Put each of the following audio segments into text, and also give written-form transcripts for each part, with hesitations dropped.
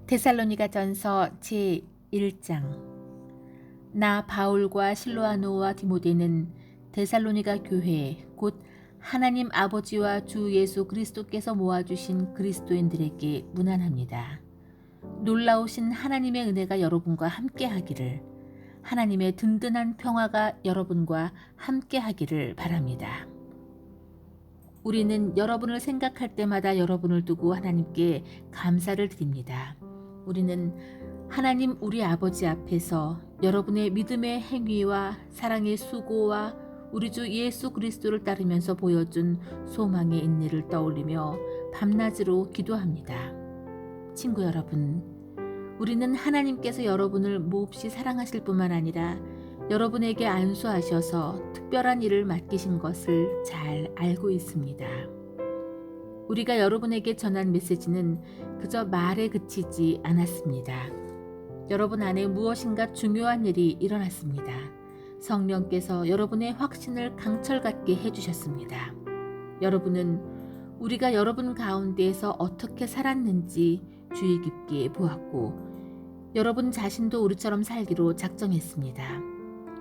데살로니가전서 제1장. 나 바울과 실로아노와 디모데는 데살로니가 교회 곧 하나님 아버지와 주 예수 그리스도께서 모아주신 그리스도인들에게 문안합니다. 놀라우신 하나님의 은혜가 여러분과 함께하기를, 하나님의 든든한 평화가 여러분과 함께하기를 바랍니다. 우리는 여러분을 생각할 때마다 여러분을 두고 하나님께 감사를 드립니다. 우리는 하나님 우리 아버지 앞에서 여러분의 믿음의 행위와 사랑의 수고와 우리 주 예수 그리스도를 따르면서 보여준 소망의 인내를 떠올리며 밤낮으로 기도합니다. 친구 여러분, 우리는 하나님께서 여러분을 몹시 사랑하실 뿐만 아니라 여러분에게 안수하셔서 특별한 일을 맡기신 것을 잘 알고 있습니다. 우리가 여러분에게 전한 메시지는 그저 말에 그치지 않았습니다. 여러분 안에 무엇인가 중요한 일이 일어났습니다. 성령께서 여러분의 확신을 강철같게 해주셨습니다. 여러분은 우리가 여러분 가운데에서 어떻게 살았는지 주의 깊게 보았고, 여러분 자신도 우리처럼 살기로 작정했습니다.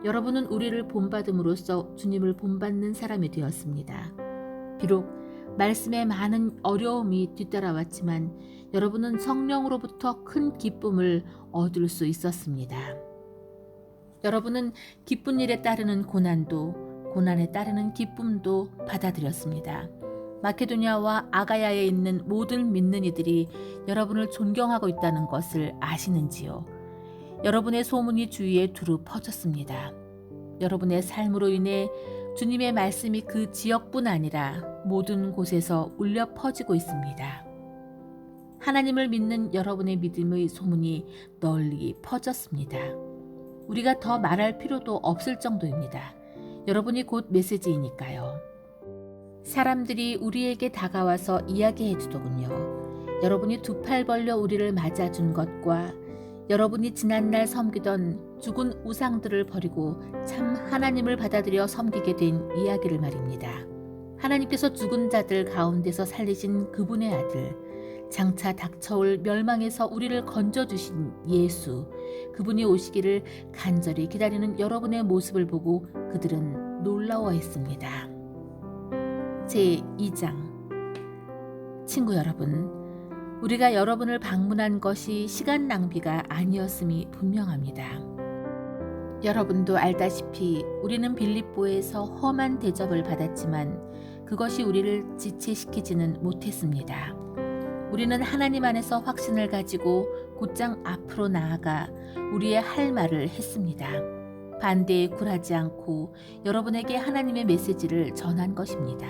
여러분은 우리를 본받음으로써 주님을 본받는 사람이 되었습니다. 비록 말씀에 많은 어려움이 뒤따라왔지만 여러분은 성령으로부터 큰 기쁨을 얻을 수 있었습니다. 여러분은 기쁜 일에 따르는 고난도, 고난에 따르는 기쁨도 받아들였습니다. 마케도냐와 아가야에 있는 모든 믿는 이들이 여러분을 존경하고 있다는 것을 아시는지요? 여러분의 소문이 주위에 두루 퍼졌습니다. 여러분의 삶으로 인해 주님의 말씀이 그 지역뿐 아니라 모든 곳에서 울려 퍼지고 있습니다. 하나님을 믿는 여러분의 믿음의 소문이 널리 퍼졌습니다. 우리가 더 말할 필요도 없을 정도입니다. 여러분이 곧 메시지이니까요. 사람들이 우리에게 다가와서 이야기해 주더군요. 여러분이 두 팔 벌려 우리를 맞아준 것과 여러분이 지난날 섬기던 죽은 우상들을 버리고 참 하나님을 받아들여 섬기게 된 이야기를 말입니다. 하나님께서 죽은 자들 가운데서 살리신 그분의 아들, 장차 닥쳐올 멸망에서 우리를 건져주신 예수, 그분이 오시기를 간절히 기다리는 여러분의 모습을 보고 그들은 놀라워했습니다. 제2장. 친구 여러분, 우리가 여러분을 방문한 것이 시간 낭비가 아니었음이 분명합니다. 여러분도 알다시피 우리는 빌립보에서 험한 대접을 받았지만 그것이 우리를 지체시키지는 못했습니다. 우리는 하나님 안에서 확신을 가지고 곧장 앞으로 나아가 우리의 할 말을 했습니다. 반대에 굴하지 않고 여러분에게 하나님의 메시지를 전한 것입니다.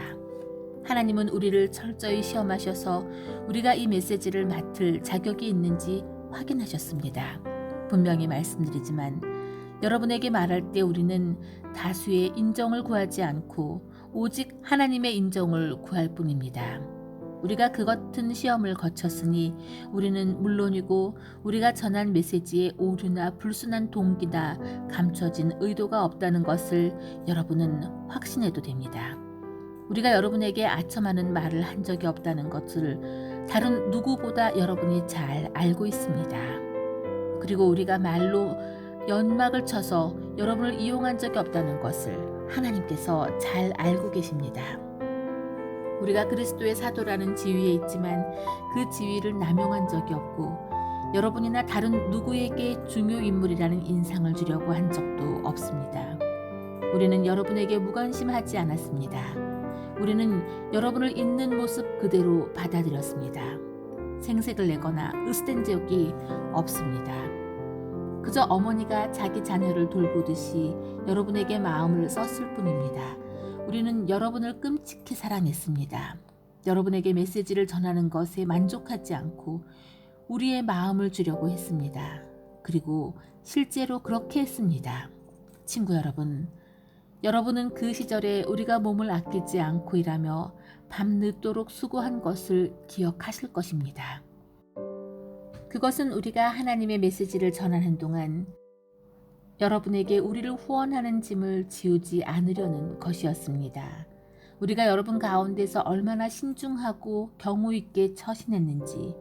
하나님은 우리를 철저히 시험하셔서 우리가 이 메시지를 맡을 자격이 있는지 확인하셨습니다. 분명히 말씀드리지만 여러분에게 말할 때 우리는 다수의 인정을 구하지 않고 오직 하나님의 인정을 구할 뿐입니다. 우리가 그 같은 시험을 거쳤으니 우리는 물론이고 우리가 전한 메시지에 오류나 불순한 동기나 감춰진 의도가 없다는 것을 여러분은 확신해도 됩니다. 우리가 여러분에게 아첨하는 말을 한 적이 없다는 것을 다른 누구보다 여러분이 잘 알고 있습니다. 그리고 우리가 말로 연막을 쳐서 여러분을 이용한 적이 없다는 것을 하나님께서 잘 알고 계십니다. 우리가 그리스도의 사도라는 지위에 있지만 그 지위를 남용한 적이 없고 여러분이나 다른 누구에게 중요 인물이라는 인상을 주려고 한 적도 없습니다. 우리는 여러분에게 무관심하지 않았습니다. 우리는 여러분을 있는 모습 그대로 받아들였습니다. 생색을 내거나 으스댄 적이 없습니다. 그저 어머니가 자기 자녀를 돌보듯이 여러분에게 마음을 썼을 뿐입니다. 우리는 여러분을 끔찍히 사랑했습니다. 여러분에게 메시지를 전하는 것에 만족하지 않고 우리의 마음을 주려고 했습니다. 그리고 실제로 그렇게 했습니다. 친구 여러분, 여러분은 그 시절에 우리가 몸을 아끼지 않고 일하며 밤늦도록 수고한 것을 기억하실 것입니다. 그것은 우리가 하나님의 메시지를 전하는 동안 여러분에게 우리를 후원하는 짐을 지우지 않으려는 것이었습니다. 우리가 여러분 가운데서 얼마나 신중하고 경우 있게 처신했는지,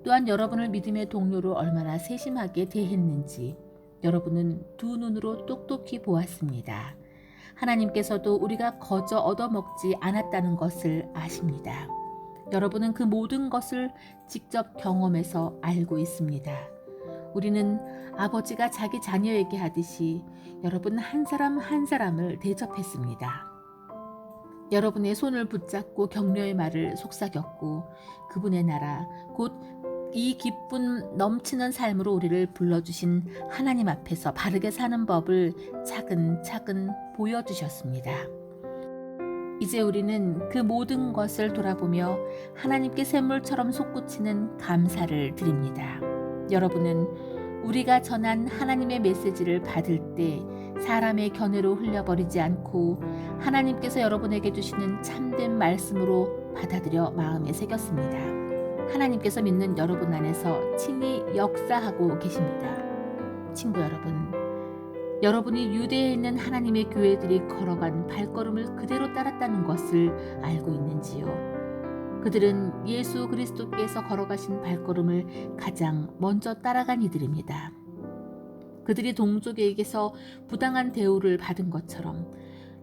또한 여러분을 믿음의 동료로 얼마나 세심하게 대했는지 여러분은 두 눈으로 똑똑히 보았습니다. 하나님께서도 우리가 거저 얻어먹지 않았다는 것을 아십니다. 여러분은 그 모든 것을 직접 경험해서 알고 있습니다. 우리는 아버지가 자기 자녀에게 하듯이 여러분 한 사람 한 사람을 대접했습니다. 여러분의 손을 붙잡고 격려의 말을 속삭였고 그분의 나라 곧 이 기쁨 넘치는 삶으로 우리를 불러주신 하나님 앞에서 바르게 사는 법을 차근차근 보여주셨습니다. 이제 우리는 그 모든 것을 돌아보며 하나님께 샘물처럼 솟구치는 감사를 드립니다. 여러분은 우리가 전한 하나님의 메시지를 받을 때 사람의 견해로 흘려버리지 않고 하나님께서 여러분에게 주시는 참된 말씀으로 받아들여 마음에 새겼습니다. 하나님께서 믿는 여러분 안에서 친히 역사하고 계십니다. 친구 여러분, 여러분이 유대에 있는 하나님의 교회들이 걸어간 발걸음을 그대로 따랐다는 것을 알고 있는지요? 그들은 예수 그리스도께서 걸어가신 발걸음을 가장 먼저 따라간 이들입니다. 그들이 동족에게서 부당한 대우를 받은 것처럼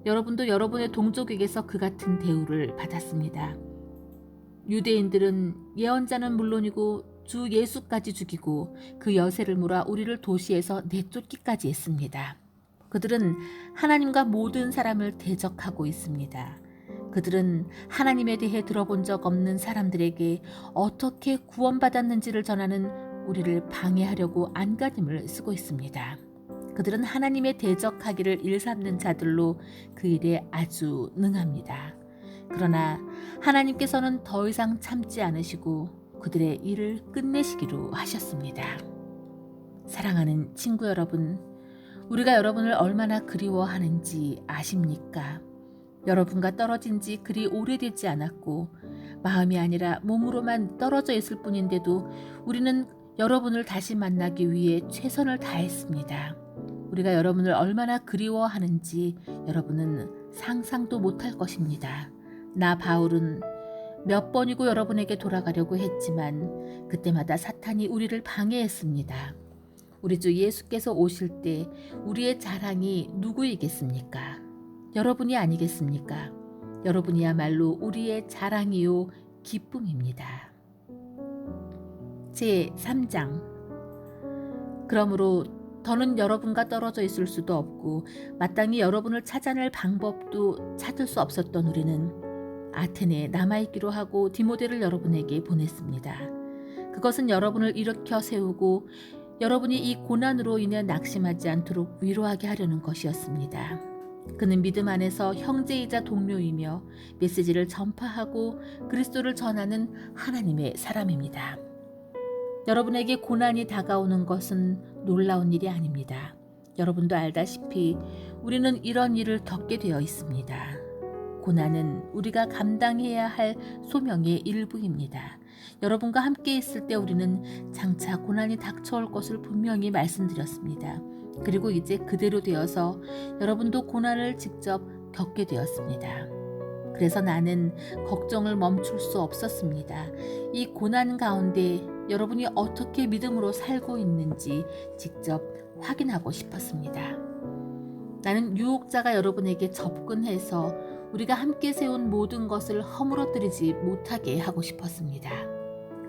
여러분도 여러분의 동족에게서 그 같은 대우를 받았습니다. 유대인들은 예언자는 물론이고 주 예수까지 죽이고 그 여세를 몰아 우리를 도시에서 내쫓기까지 했습니다. 그들은 하나님과 모든 사람을 대적하고 있습니다. 그들은 하나님에 대해 들어본 적 없는 사람들에게 어떻게 구원받았는지를 전하는 우리를 방해하려고 안간힘을 쓰고 있습니다. 그들은 하나님의 대적하기를 일삼는 자들로 그 일에 아주 능합니다. 그러나 하나님께서는 더 이상 참지 않으시고 그들의 일을 끝내시기로 하셨습니다. 사랑하는 친구 여러분, 우리가 여러분을 얼마나 그리워하는지 아십니까? 여러분과 떨어진 지 그리 오래되지 않았고 마음이 아니라 몸으로만 떨어져 있을 뿐인데도 우리는 여러분을 다시 만나기 위해 최선을 다했습니다. 우리가 여러분을 얼마나 그리워하는지 여러분은 상상도 못할 것입니다. 나 바울은 몇 번이고 여러분에게 돌아가려고 했지만 그때마다 사탄이 우리를 방해했습니다. 우리 주 예수께서 오실 때 우리의 자랑이 누구이겠습니까? 여러분이 아니겠습니까? 여러분이야말로 우리의 자랑이요 기쁨입니다. 제3장. 그러므로 더는 여러분과 떨어져 있을 수도 없고 마땅히 여러분을 찾아낼 방법도 찾을 수 없었던 우리는 아테네에 남아있기로 하고 디모데를 여러분에게 보냈습니다. 그것은 여러분을 일으켜 세우고 여러분이 이 고난으로 인해 낙심하지 않도록 위로하게 하려는 것이었습니다. 그는 믿음 안에서 형제이자 동료이며 메시지를 전파하고 그리스도를 전하는 하나님의 사람입니다. 여러분에게 고난이 다가오는 것은 놀라운 일이 아닙니다. 여러분도 알다시피 우리는 이런 일을 겪게 되어 있습니다. 고난은 우리가 감당해야 할 소명의 일부입니다. 여러분과 함께 있을 때 우리는 장차 고난이 닥쳐올 것을 분명히 말씀드렸습니다. 그리고 이제 그대로 되어서 여러분도 고난을 직접 겪게 되었습니다. 그래서 나는 걱정을 멈출 수 없었습니다. 이 고난 가운데 여러분이 어떻게 믿음으로 살고 있는지 직접 확인하고 싶었습니다. 나는 유혹자가 여러분에게 접근해서 우리가 함께 세운 모든 것을 허물어뜨리지 못하게 하고 싶었습니다.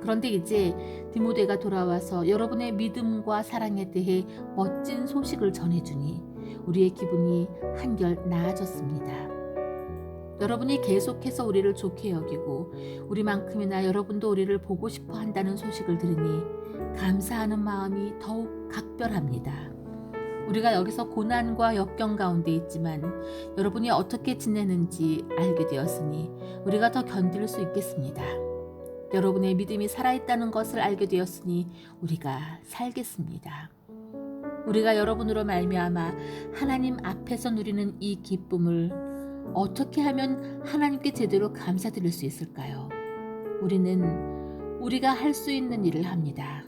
그런데 이제 디모데가 돌아와서 여러분의 믿음과 사랑에 대해 멋진 소식을 전해주니 우리의 기분이 한결 나아졌습니다. 여러분이 계속해서 우리를 좋게 여기고 우리만큼이나 여러분도 우리를 보고 싶어 한다는 소식을 들으니 감사하는 마음이 더욱 각별합니다. 우리가 여기서 고난과 역경 가운데 있지만 여러분이 어떻게 지내는지 알게 되었으니 우리가 더 견딜 수 있겠습니다. 여러분의 믿음이 살아있다는 것을 알게 되었으니 우리가 살겠습니다. 우리가 여러분으로 말미암아 하나님 앞에서 누리는 이 기쁨을 어떻게 하면 하나님께 제대로 감사드릴 수 있을까요? 우리는 우리가 할 수 있는 일을 합니다.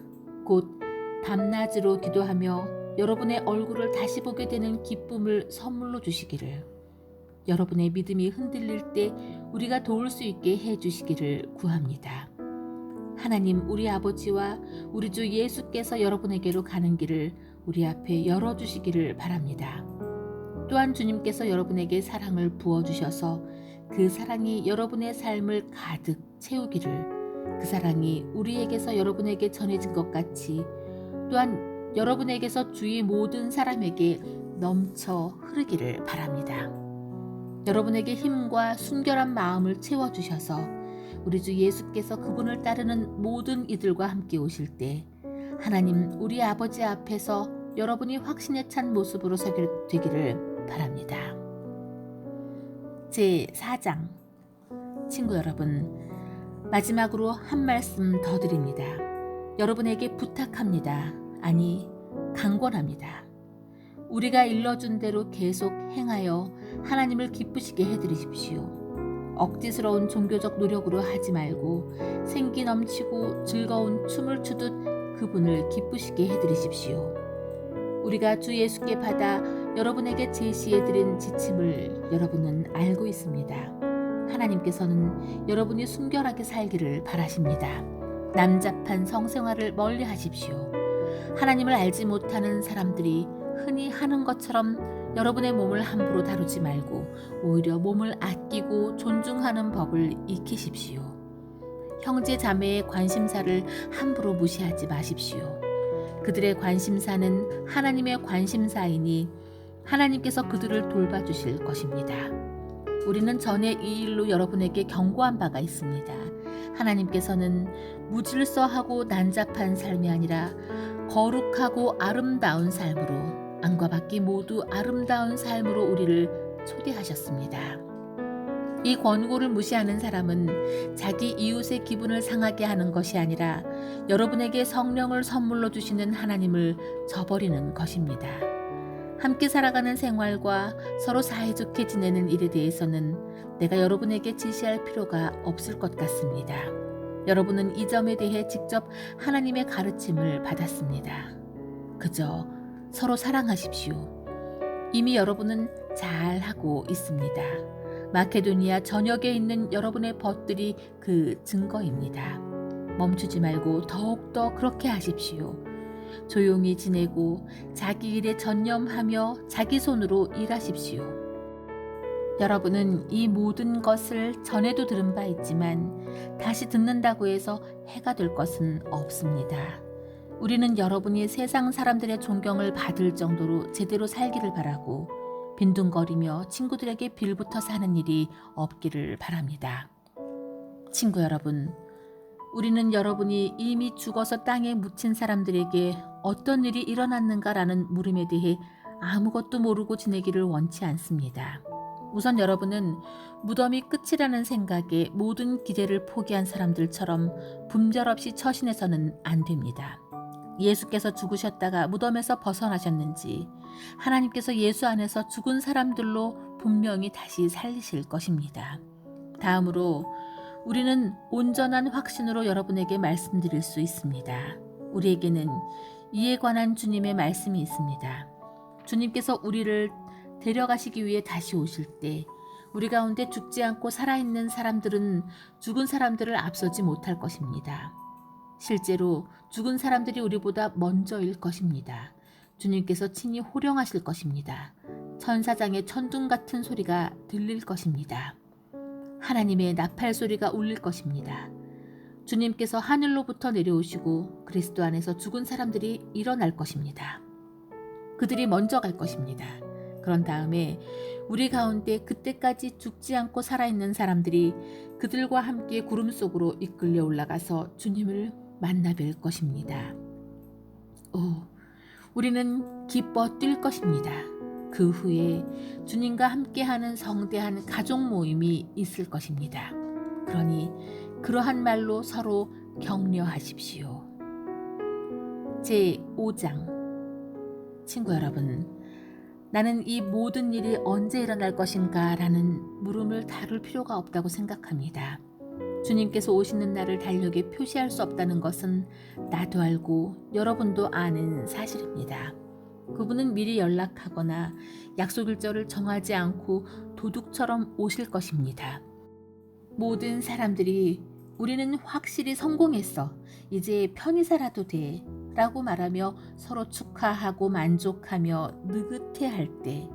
곧 밤낮으로 기도하며 여러분의 얼굴을 다시 보게 되는 기쁨을 선물로 주시기를, 여러분의 믿음이 흔들릴 때 우리가 도울 수 있게 해주시기를 구합니다. 하나님 우리 아버지와 우리 주 예수께서 여러분에게로 가는 길을 우리 앞에 열어주시기를 바랍니다. 또한 주님께서 여러분에게 사랑을 부어주셔서 그 사랑이 여러분의 삶을 가득 채우기를, 그 사랑이 우리에게서 여러분에게 전해진 것 같이 또한 여러분에게서 주위 모든 사람에게 넘쳐 흐르기를 바랍니다. 여러분에게 힘과 순결한 마음을 채워주셔서 우리 주 예수께서 그분을 따르는 모든 이들과 함께 오실 때 하나님 우리 아버지 앞에서 여러분이 확신에 찬 모습으로 서게 되기를 바랍니다. 제4장. 친구 여러분, 마지막으로 한 말씀 더 드립니다. 여러분에게 부탁합니다. 아니, 강권합니다. 우리가 일러준 대로 계속 행하여 하나님을 기쁘시게 해드리십시오. 억지스러운 종교적 노력으로 하지 말고 생기 넘치고 즐거운 춤을 추듯 그분을 기쁘시게 해드리십시오. 우리가 주 예수께 받아 여러분에게 제시해드린 지침을 여러분은 알고 있습니다. 하나님께서는 여러분이 순결하게 살기를 바라십니다. 남잡한 성생활을 멀리 하십시오. 하나님을 알지 못하는 사람들이 흔히 하는 것처럼 여러분의 몸을 함부로 다루지 말고 오히려 몸을 아끼고 존중하는 법을 익히십시오. 형제 자매의 관심사를 함부로 무시하지 마십시오. 그들의 관심사는 하나님의 관심사이니 하나님께서 그들을 돌봐주실 것입니다. 우리는 전에 이 일로 여러분에게 경고한 바가 있습니다. 하나님께서는 무질서하고 난잡한 삶이 아니라 거룩하고 아름다운 삶으로, 안과 밖이 모두 아름다운 삶으로 우리를 초대하셨습니다. 이 권고를 무시하는 사람은 자기 이웃의 기분을 상하게 하는 것이 아니라 여러분에게 성령을 선물로 주시는 하나님을 저버리는 것입니다. 함께 살아가는 생활과 서로 사이좋게 지내는 일에 대해서는 내가 여러분에게 지시할 필요가 없을 것 같습니다. 여러분은 이 점에 대해 직접 하나님의 가르침을 받았습니다. 그저 서로 사랑하십시오. 이미 여러분은 잘하고 있습니다. 마케도니아 전역에 있는 여러분의 벗들이 그 증거입니다. 멈추지 말고 더욱더 그렇게 하십시오. 조용히 지내고 자기 일에 전념하며 자기 손으로 일하십시오. 여러분은 이 모든 것을 전에도 들은 바 있지만 다시 듣는다고 해서 해가 될 것은 없습니다. 우리는 여러분이 세상 사람들의 존경을 받을 정도로 제대로 살기를 바라고 빈둥거리며 친구들에게 빌붙어 사는 일이 없기를 바랍니다. 친구 여러분, 우리는 여러분이 이미 죽어서 땅에 묻힌 사람들에게 어떤 일이 일어났는가라는 물음에 대해 아무것도 모르고 지내기를 원치 않습니다. 우선 여러분은 무덤이 끝이라는 생각에 모든 기대를 포기한 사람들처럼 분별없이 처신해서는 안 됩니다. 예수께서 죽으셨다가 무덤에서 벗어나셨는지 하나님께서 예수 안에서 죽은 사람들로 분명히 다시 살리실 것입니다. 다음으로 우리는 온전한 확신으로 여러분에게 말씀드릴 수 있습니다. 우리에게는 이에 관한 주님의 말씀이 있습니다. 주님께서 우리를 데려가시기 위해 다시 오실 때 우리 가운데 죽지 않고 살아있는 사람들은 죽은 사람들을 앞서지 못할 것입니다. 실제로 죽은 사람들이 우리보다 먼저일 것입니다. 주님께서 친히 호령하실 것입니다. 천사장의 천둥 같은 소리가 들릴 것입니다. 하나님의 나팔 소리가 울릴 것입니다. 주님께서 하늘로부터 내려오시고 그리스도 안에서 죽은 사람들이 일어날 것입니다. 그들이 먼저 갈 것입니다. 그런 다음에 우리 가운데 그때까지 죽지 않고 살아있는 사람들이 그들과 함께 구름 속으로 이끌려 올라가서 주님을 만나 뵐 것입니다. 우리는 기뻐 뛸 것입니다. 그 후에 주님과 함께하는 성대한 가족 모임이 있을 것입니다. 그러니 그러한 말로 서로 격려하십시오. 제5장. 친구 여러분, 나는 이 모든 일이 언제 일어날 것인가 라는 물음을 다룰 필요가 없다고 생각합니다. 주님께서 오시는 날을 달력에 표시할 수 없다는 것은 나도 알고 여러분도 아는 사실입니다. 그분은 미리 연락하거나 약속 일정을 정하지 않고 도둑처럼 오실 것입니다. 모든 사람들이 우리는 확실히 성공했어. 이제 편히 살아도 돼. 라고 말하며 서로 축하하고 만족하며 느긋해할 때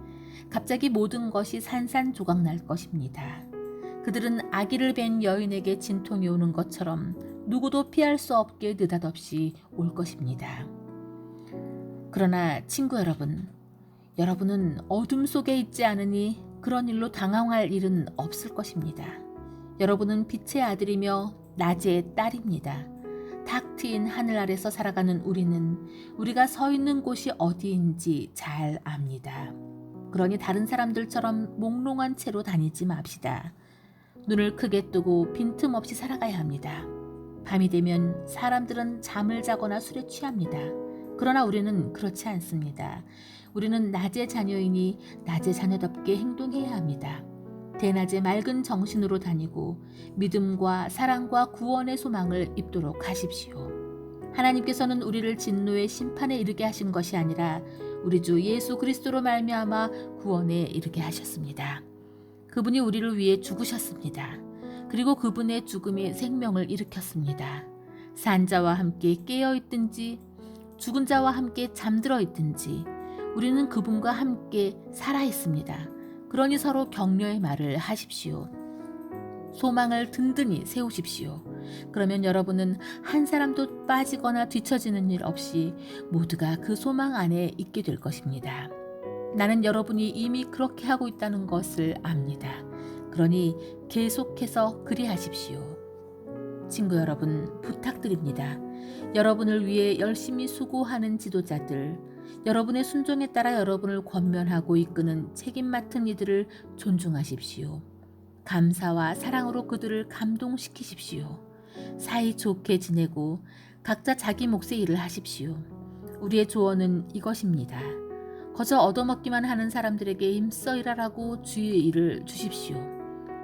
갑자기 모든 것이 산산조각 날 것입니다. 그들은 아기를 뵌 여인에게 진통이 오는 것처럼 누구도 피할 수 없게 느닷없이 올 것입니다. 그러나 친구 여러분, 여러분은 어둠 속에 있지 않으니 그런 일로 당황할 일은 없을 것입니다. 여러분은 빛의 아들이며 낮의 딸입니다. 탁 트인 하늘 아래서 살아가는 우리는 우리가 서 있는 곳이 어디인지 잘 압니다. 그러니 다른 사람들처럼 몽롱한 채로 다니지 맙시다. 눈을 크게 뜨고 빈틈없이 살아가야 합니다. 밤이 되면 사람들은 잠을 자거나 술에 취합니다. 그러나 우리는 그렇지 않습니다. 우리는 낮의 자녀이니 낮의 자녀답게 행동해야 합니다. 대낮에 맑은 정신으로 다니고 믿음과 사랑과 구원의 소망을 입도록 하십시오. 하나님께서는 우리를 진노의 심판에 이르게 하신 것이 아니라 우리 주 예수 그리스도로 말미암아 구원에 이르게 하셨습니다. 그분이 우리를 위해 죽으셨습니다. 그리고 그분의 죽음이 생명을 일으켰습니다. 산 자와 함께 깨어 있든지 죽은 자와 함께 잠들어 있든지 우리는 그분과 함께 살아 있습니다. 그러니 서로 격려의 말을 하십시오. 소망을 든든히 세우십시오. 그러면 여러분은 한 사람도 빠지거나 뒤처지는 일 없이 모두가 그 소망 안에 있게 될 것입니다. 나는 여러분이 이미 그렇게 하고 있다는 것을 압니다. 그러니 계속해서 그리하십시오. 친구 여러분, 부탁드립니다. 여러분을 위해 열심히 수고하는 지도자들, 여러분의 순종에 따라 여러분을 권면하고 이끄는 책임 맡은 이들을 존중하십시오. 감사와 사랑으로 그들을 감동시키십시오. 사이좋게 지내고 각자 자기 몫의 일을 하십시오. 우리의 조언은 이것입니다. 거저 얻어먹기만 하는 사람들에게 힘써 일하라고 주의 일을 주십시오.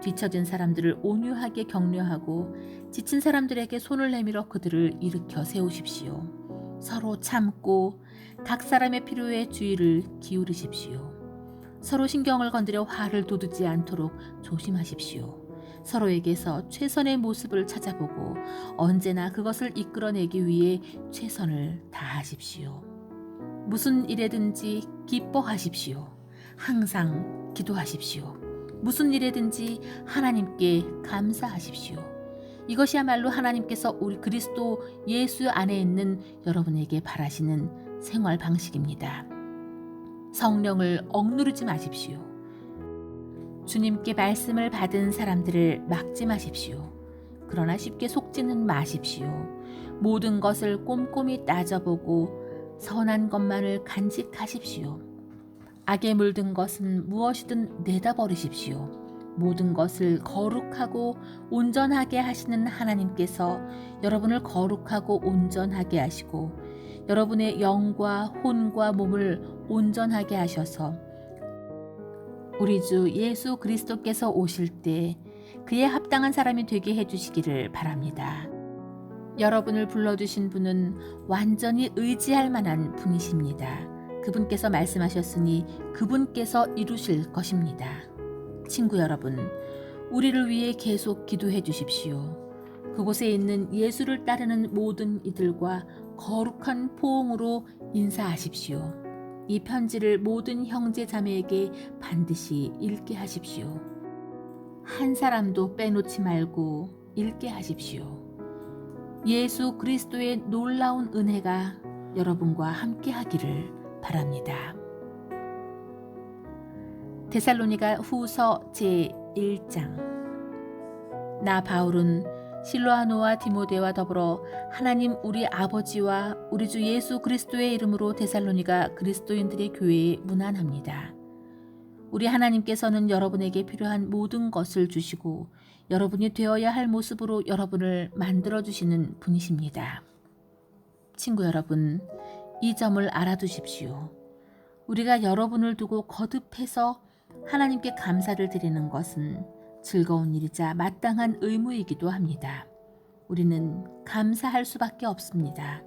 뒤처진 사람들을 온유하게 격려하고 지친 사람들에게 손을 내밀어 그들을 일으켜 세우십시오. 서로 참고 각 사람의 필요에 주의를 기울이십시오. 서로 신경을 건드려 화를 돋우지 않도록 조심하십시오. 서로에게서 최선의 모습을 찾아보고 언제나 그것을 이끌어내기 위해 최선을 다하십시오. 무슨 일에든지 기뻐하십시오. 항상 기도하십시오. 무슨 일에든지 하나님께 감사하십시오. 이것이야말로 하나님께서 우리 그리스도 예수 안에 있는 여러분에게 바라시는 생활 방식입니다. 성령을 억누르지 마십시오. 주님께 말씀을 받은 사람들을 막지 마십시오. 그러나 쉽게 속지는 마십시오. 모든 것을 꼼꼼히 따져보고 선한 것만을 간직하십시오. 악에 물든 것은 무엇이든 내다버리십시오. 모든 것을 거룩하고 온전하게 하시는 하나님께서 여러분을 거룩하고 온전하게 하시고 여러분의 영과 혼과 몸을 온전하게 하셔서 우리 주 예수 그리스도께서 오실 때 그에 합당한 사람이 되게 해주시기를 바랍니다. 여러분을 불러주신 분은 완전히 의지할 만한 분이십니다. 그분께서 말씀하셨으니 그분께서 이루실 것입니다. 친구 여러분, 우리를 위해 계속 기도해 주십시오. 그곳에 있는 예수를 따르는 모든 이들과 거룩한 포옹으로 인사하십시오. 이 편지를 모든 형제 자매에게 반드시 읽게 하십시오. 한 사람도 빼놓지 말고 읽게 하십시오. 예수 그리스도의 놀라운 은혜가 여러분과 함께 하기를 바랍니다. 데살로니가 후서 제1장. 나 바울은 실로아노와 디모데와 더불어 하나님 우리 아버지와 우리 주 예수 그리스도의 이름으로 데살로니가 그리스도인들의 교회에 문안합니다. 우리 하나님께서는 여러분에게 필요한 모든 것을 주시고 여러분이 되어야 할 모습으로 여러분을 만들어주시는 분이십니다. 친구 여러분, 이 점을 알아두십시오. 우리가 여러분을 두고 거듭해서 하나님께 감사를 드리는 것은 즐거운 일이자 마땅한 의무이기도 합니다. 우리는 감사할 수밖에 없습니다.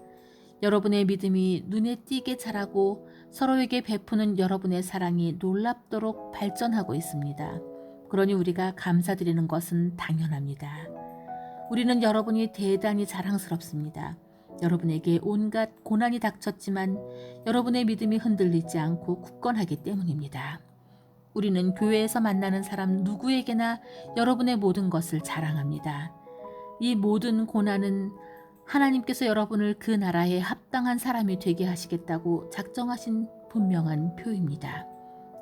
여러분의 믿음이 눈에 띄게 자라고 서로에게 베푸는 여러분의 사랑이 놀랍도록 발전하고 있습니다. 그러니 우리가 감사드리는 것은 당연합니다. 우리는 여러분이 대단히 자랑스럽습니다. 여러분에게 온갖 고난이 닥쳤지만 여러분의 믿음이 흔들리지 않고 굳건하기 때문입니다. 우리는 교회에서 만나는 사람 누구에게나 여러분의 모든 것을 자랑합니다. 이 모든 고난은 하나님께서 여러분을 그 나라에 합당한 사람이 되게 하시겠다고 작정하신 분명한 표입니다.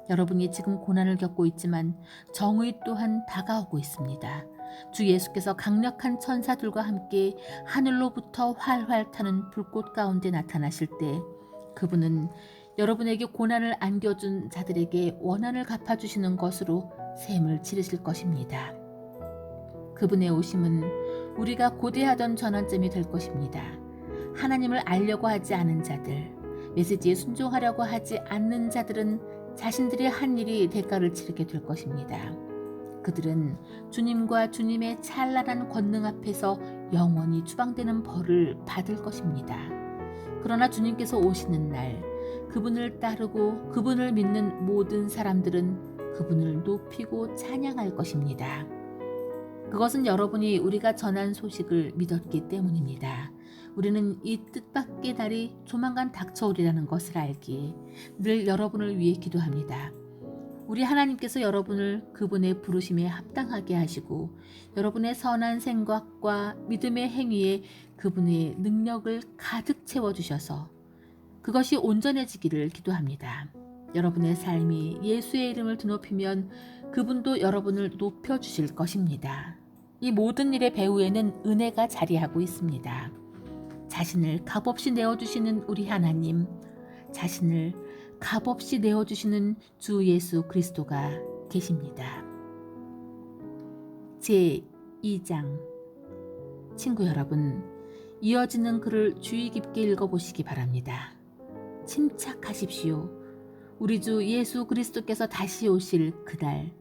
여러분이 지금 고난을 겪고 있지만 정의 또한 다가오고 있습니다. 주 예수께서 강력한 천사들과 함께 하늘로부터 활활 타는 불꽃 가운데 나타나실 때 그분은 여러분에게 고난을 안겨준 자들에게 원한을 갚아주시는 것으로 셈을 치르실 것입니다. 그분의 오심은 우리가 고대하던 전환점이 될 것입니다. 하나님을 알려고 하지 않은 자들, 메시지에 순종하려고 하지 않는 자들은 자신들이 한 일이 대가를 치르게 될 것입니다. 그들은 주님과 주님의 찬란한 권능 앞에서 영원히 추방되는 벌을 받을 것입니다. 그러나 주님께서 오시는 날 그분을 따르고 그분을 믿는 모든 사람들은 그분을 높이고 찬양할 것입니다. 그것은 여러분이 우리가 전한 소식을 믿었기 때문입니다. 우리는 이 뜻밖의 날이 조만간 닥쳐오리라는 것을 알기에 늘 여러분을 위해 기도합니다. 우리 하나님께서 여러분을 그분의 부르심에 합당하게 하시고 여러분의 선한 생각과 믿음의 행위에 그분의 능력을 가득 채워주셔서 그것이 온전해지기를 기도합니다. 여러분의 삶이 예수의 이름을 드높이면 그분도 여러분을 높여주실 것입니다. 이 모든 일의 배후에는 은혜가 자리하고 있습니다. 자신을 값없이 내어주시는 우리 하나님, 자신을 값없이 내어주시는 주 예수 그리스도가 계십니다. 제2장. 친구 여러분, 이어지는 글을 주의 깊게 읽어보시기 바랍니다. 침착하십시오. 우리 주 예수 그리스도께서 다시 오실 그날,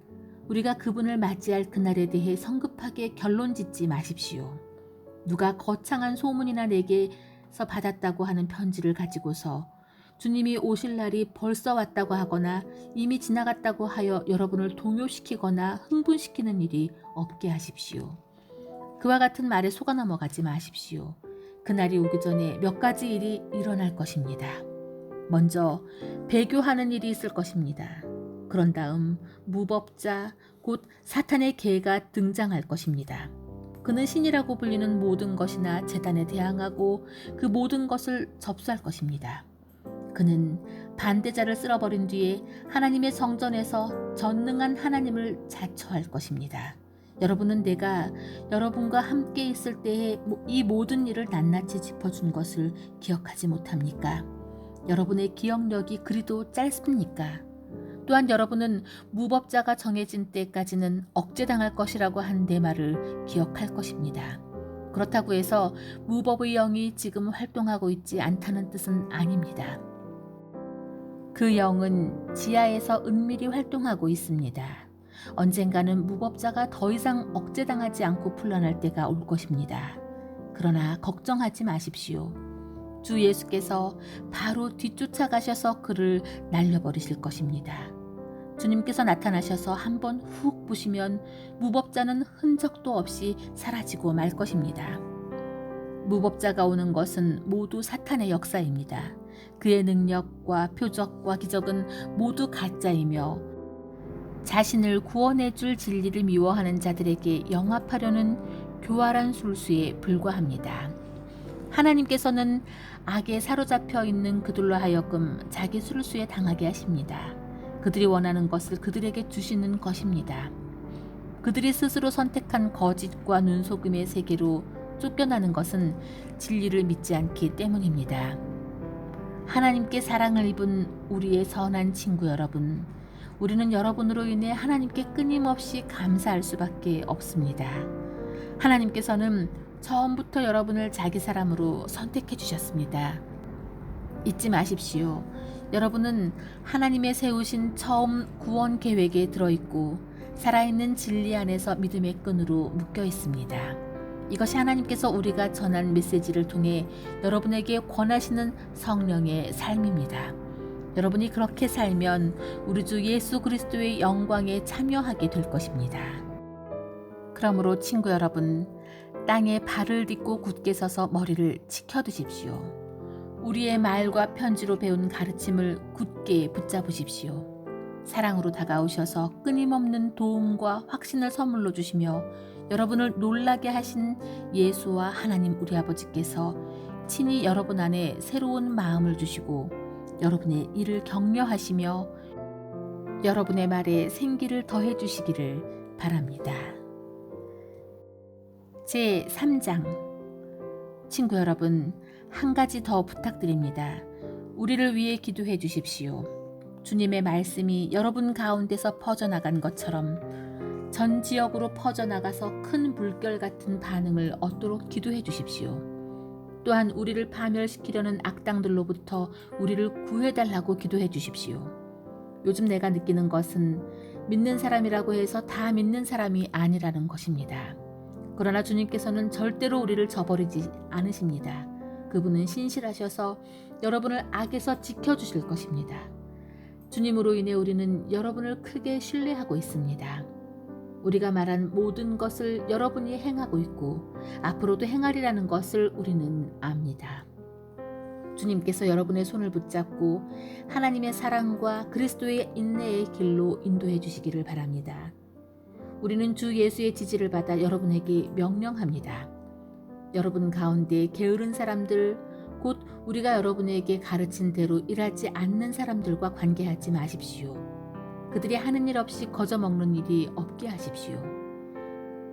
우리가 그분을 맞이할 그날에 대해 성급하게 결론 짓지 마십시오. 누가 거창한 소문이나 내게서 받았다고 하는 편지를 가지고서 주님이 오실 날이 벌써 왔다고 하거나 이미 지나갔다고 하여 여러분을 동요시키거나 흥분시키는 일이 없게 하십시오. 그와 같은 말에 속아 넘어가지 마십시오. 그날이 오기 전에 몇 가지 일이 일어날 것입니다. 먼저 배교하는 일이 있을 것입니다. 그런 다음 무법자, 곧 사탄의 개가 등장할 것입니다. 그는 신이라고 불리는 모든 것이나 제단에 대항하고 그 모든 것을 접수할 것입니다. 그는 반대자를 쓸어버린 뒤에 하나님의 성전에서 전능한 하나님을 자처할 것입니다. 여러분은 내가 여러분과 함께 있을 때에 이 모든 일을 낱낱이 짚어준 것을 기억하지 못합니까? 여러분의 기억력이 그리도 짧습니까? 또한 여러분은 무법자가 정해진 때까지는 억제당할 것이라고 한 내 말을 기억할 것입니다. 그렇다고 해서 무법의 영이 지금 활동하고 있지 않다는 뜻은 아닙니다. 그 영은 지하에서 은밀히 활동하고 있습니다. 언젠가는 무법자가 더 이상 억제당하지 않고 풀려날 때가 올 것입니다. 그러나 걱정하지 마십시오. 주 예수께서 바로 뒤쫓아가셔서 그를 날려버리실 것입니다. 주님께서 나타나셔서 한번 훅 부시면 무법자는 흔적도 없이 사라지고 말 것입니다. 무법자가 오는 것은 모두 사탄의 역사입니다. 그의 능력과 표적과 기적은 모두 가짜이며 자신을 구원해 줄 진리를 미워하는 자들에게 영합하려는 교활한 술수에 불과합니다. 하나님께서는 악에 사로잡혀 있는 그들로 하여금 자기 술수에 당하게 하십니다. 그들이 원하는 것을 그들에게 주시는 것입니다. 그들이 스스로 선택한 거짓과 눈속임의 세계로 쫓겨나는 것은 진리를 믿지 않기 때문입니다. 하나님께 사랑을 입은 우리의 선한 친구 여러분, 우리는 여러분으로 인해 하나님께 끊임없이 감사할 수밖에 없습니다. 하나님께서는 처음부터 여러분을 자기 사람으로 선택해 주셨습니다. 잊지 마십시오. 여러분은 하나님의 세우신 처음 구원 계획에 들어있고 살아있는 진리 안에서 믿음의 끈으로 묶여 있습니다. 이것이 하나님께서 우리가 전한 메시지를 통해 여러분에게 권하시는 성령의 삶입니다. 여러분이 그렇게 살면 우리 주 예수 그리스도의 영광에 참여하게 될 것입니다. 그러므로 친구 여러분, 땅에 발을 딛고 굳게 서서 머리를 지켜두십시오. 우리의 말과 편지로 배운 가르침을 굳게 붙잡으십시오. 사랑으로 다가오셔서 끊임없는 도움과 확신을 선물로 주시며 여러분을 놀라게 하신 예수와 하나님 우리 아버지께서 친히 여러분 안에 새로운 마음을 주시고 여러분의 일을 격려하시며 여러분의 말에 생기를 더해 주시기를 바랍니다. 제3장. 친구 여러분, 한 가지 더 부탁드립니다. 우리를 위해 기도해 주십시오. 주님의 말씀이 여러분 가운데서 퍼져나간 것처럼 전 지역으로 퍼져나가서 큰 물결 같은 반응을 얻도록 기도해 주십시오. 또한 우리를 파멸시키려는 악당들로부터 우리를 구해달라고 기도해 주십시오. 요즘 내가 느끼는 것은 믿는 사람이라고 해서 다 믿는 사람이 아니라는 것입니다. 그러나 주님께서는 절대로 우리를 저버리지 않으십니다. 그분은 신실하셔서 여러분을 악에서 지켜주실 것입니다. 주님으로 인해 우리는 여러분을 크게 신뢰하고 있습니다. 우리가 말한 모든 것을 여러분이 행하고 있고 앞으로도 행하리라는 것을 우리는 압니다. 주님께서 여러분의 손을 붙잡고 하나님의 사랑과 그리스도의 인내의 길로 인도해 주시기를 바랍니다. 우리는 주 예수의 지지를 받아 여러분에게 명령합니다. 여러분 가운데 게으른 사람들, 곧 우리가 여러분에게 가르친 대로 일하지 않는 사람들과 관계하지 마십시오. 그들이 하는 일 없이 거저먹는 일이 없게 하십시오.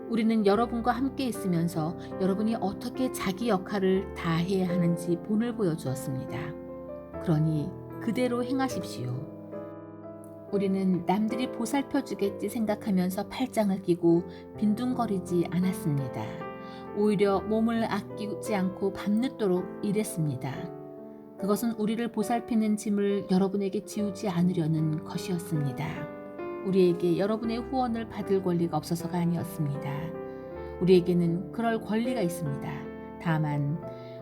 우리는 여러분과 함께 있으면서 여러분이 어떻게 자기 역할을 다해야 하는지 본을 보여주었습니다. 그러니 그대로 행하십시오. 우리는 남들이 보살펴주겠지 생각하면서 팔짱을 끼고 빈둥거리지 않았습니다. 오히려 몸을 아끼지 않고 밤늦도록 일했습니다. 그것은 우리를 보살피는 짐을 여러분에게 지우지 않으려는 것이었습니다. 우리에게 여러분의 후원을 받을 권리가 없어서가 아니었습니다. 우리에게는 그럴 권리가 있습니다. 다만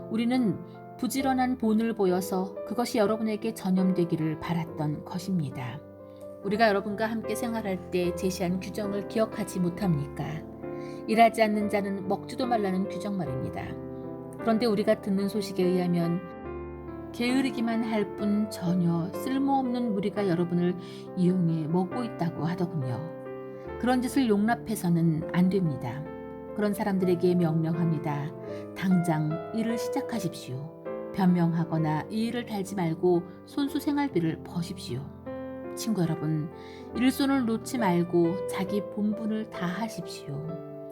우리는 부지런한 본을 보여서 그것이 여러분에게 전염되기를 바랐던 것입니다. 우리가 여러분과 함께 생활할 때 제시한 규정을 기억하지 못합니까? 일하지 않는 자는 먹지도 말라는 규정 말입니다. 그런데 우리가 듣는 소식에 의하면 게으르기만 할 뿐 전혀 쓸모없는 무리가 여러분을 이용해 먹고 있다고 하더군요. 그런 짓을 용납해서는 안 됩니다. 그런 사람들에게 명령합니다. 당장 일을 시작하십시오. 변명하거나 이 일을 달지 말고 손수 생활비를 버십시오. 친구 여러분, 일손을 놓지 말고 자기 본분을 다하십시오.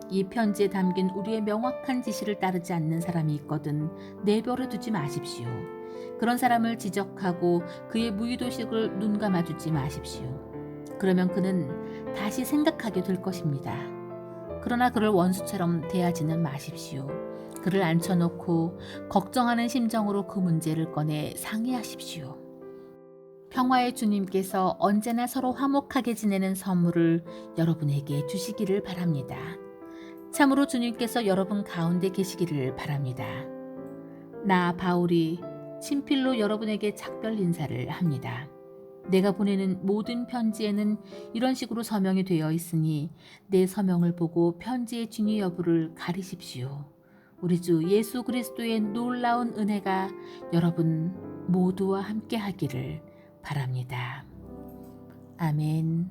이 편지에 담긴 우리의 명확한 지시를 따르지 않는 사람이 있거든 내버려 두지 마십시오. 그런 사람을 지적하고 그의 무의도식을 눈감아주지 마십시오. 그러면 그는 다시 생각하게 될 것입니다. 그러나 그를 원수처럼 대하지는 마십시오. 그를 앉혀놓고 걱정하는 심정으로 그 문제를 꺼내 상의하십시오. 평화의 주님께서 언제나 서로 화목하게 지내는 선물을 여러분에게 주시기를 바랍니다. 참으로 주님께서 여러분 가운데 계시기를 바랍니다. 나 바울이 친필로 여러분에게 작별 인사를 합니다. 내가 보내는 모든 편지에는 이런 식으로 서명이 되어 있으니 내 서명을 보고 편지의 진위 여부를 가리십시오. 우리 주 예수 그리스도의 놀라운 은혜가 여러분 모두와 함께 하기를 바랍니다. 아멘.